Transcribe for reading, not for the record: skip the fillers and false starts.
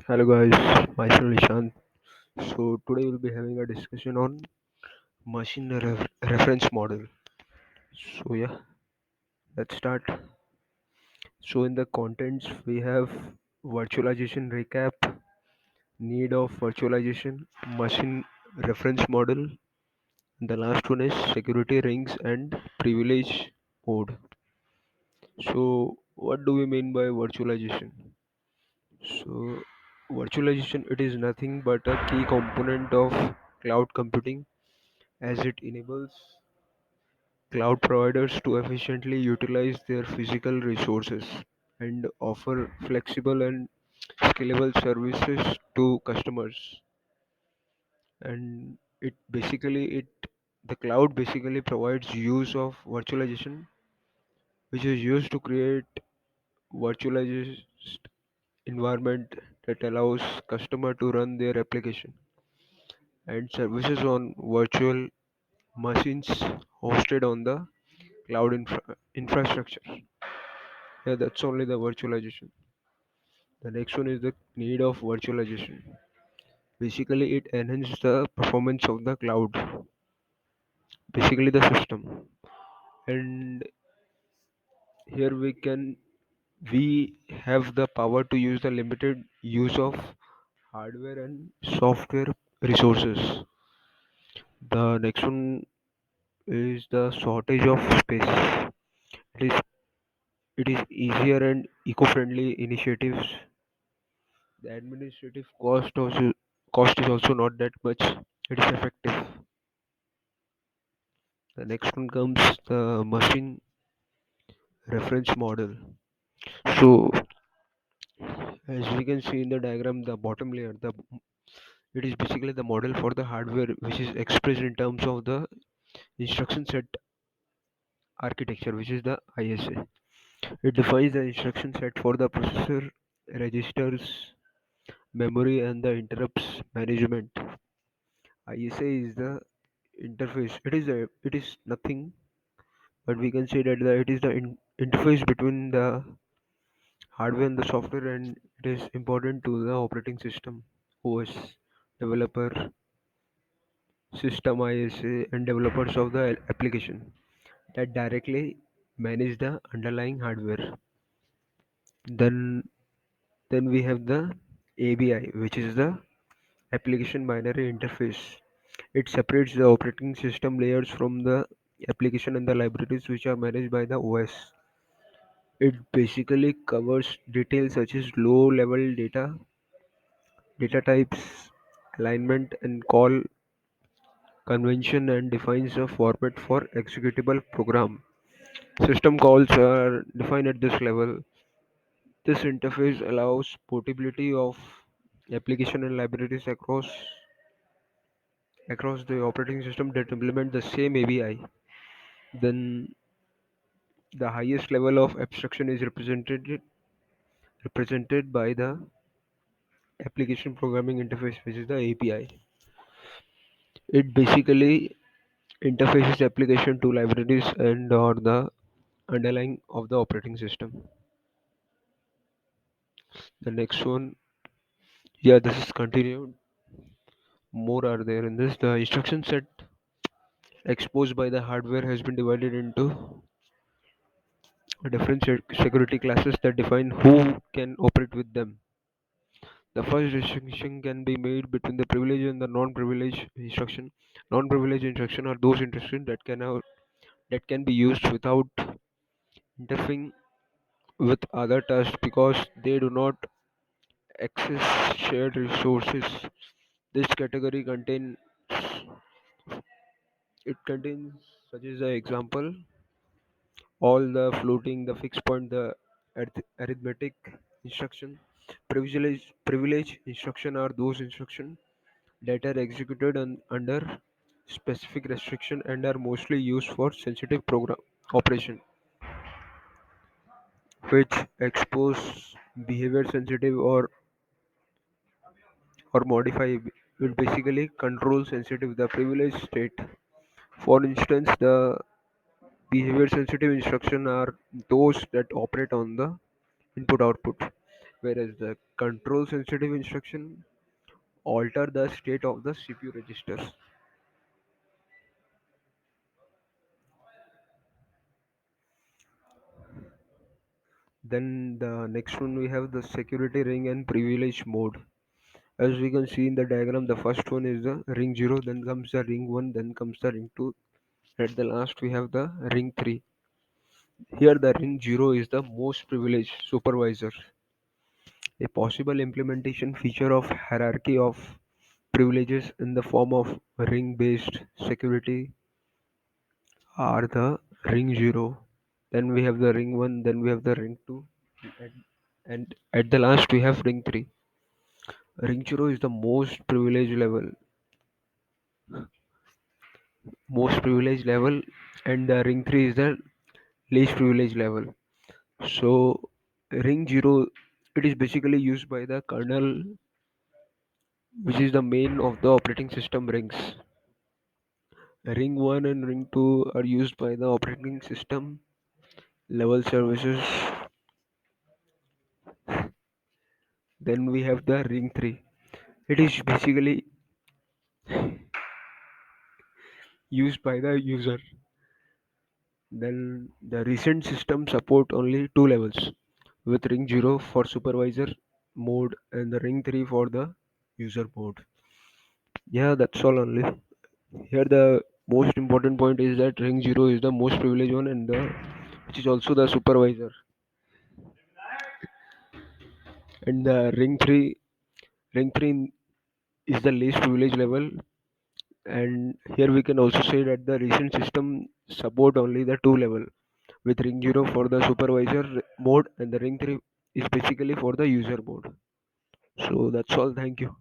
Hello guys, myself Nishant. So today we'll be having a discussion on reference model. So yeah, let's start. So in the contents we have virtualization recap, need of virtualization, machine reference model. The last one is security rings and privilege mode. So what do we mean by virtualization? So virtualization it is nothing but a key component of cloud computing as it enables cloud providers to efficiently utilize their physical resources and offer flexible and scalable services to customers. And it the cloud basically provides use of virtualization, which is used to create virtualized environment that allows customer to run their application and services on virtual machines hosted on the cloud infrastructure. Yeah, that's only the virtualization. The next one is the need of virtualization. Basically, it enhances the performance of the cloud, basically the system. And here we have the power to use the limited use of hardware and software resources. The next one is the shortage of space. It is it is easier and eco-friendly initiatives. The administrative cost is also not that much. It is effective. The next one comes the machine reference model. So as we can see in the diagram, the bottom layer, the it is basically the model for the hardware, which is expressed in terms of the instruction set architecture, which is the ISA. It defines the instruction set for the processor, registers, memory, and the interrupts management. ISA is the interface. It is nothing, but we can say that it is the interface between the hardware and the software, and it is important to the operating system, OS, developer, system ISA, and developers of the application that directly manage the underlying hardware. Then then we have the ABI, which is the application binary interface. It separates the operating system layers from the application and the libraries which are managed by the OS. It basically covers details such as low level data types, alignment and call convention, and defines a format for executable program. System calls are defined at this level. This interface allows portability of application and libraries across the operating system that implement the same ABI. Then the highest level of abstraction is represented by the application programming interface, which is the API. It basically interfaces application to libraries and or the underlying of the operating system. The next one, yeah, this is continued. More are there in this. The instruction set exposed by the hardware has been divided into different security classes that define who can operate with them. The first distinction can be made between the privileged and the non-privileged instruction. Non-privileged instruction are those instructions that can be used without interfering with other tasks because they do not access shared resources. This category contains such as the example, all the floating, the fixed point, the arithmetic instruction. Privilege instruction are those instructions that are executed under specific restriction and are mostly used for sensitive program operation, which expose behavior sensitive or modify will basically control sensitive the privilege state. For instance, the behavior sensitive instruction are those that operate on the input output. whereas the control sensitive instruction alter the state of the CPU registers. Then the next one we have the security ring and privilege mode. As we can see in the diagram, the first one is the ring 0, then comes the ring 1, then comes the ring 2. At the last we have the ring 3. Here the ring 0 is the most privileged supervisor. A possible implementation feature of hierarchy of privileges in the form of ring based security are the ring 0, then we have the ring 1, then we have the ring 2, and, and at the last we have ring 3. Ring 0 is the most privileged level, and the ring 3 is the least privilege level. So ring 0, it is basically used by the kernel, which is the main of the operating system rings. Ring 1 and ring 2 are used by the operating system level services. Then we have the ring 3. It is basically used by the user. Then the recent system support only two levels, with ring 0 for supervisor mode and the ring 3 for the user mode. Yeah, that's all only. Here the most important point is that ring 0 is the most privileged one, and the which is also the supervisor, and the ring 3 is the least privilege level. And here we can also say that the recent system support only the two level, with ring 0 for the supervisor mode and the ring 3 is basically for the user mode. So that's all. Thank you.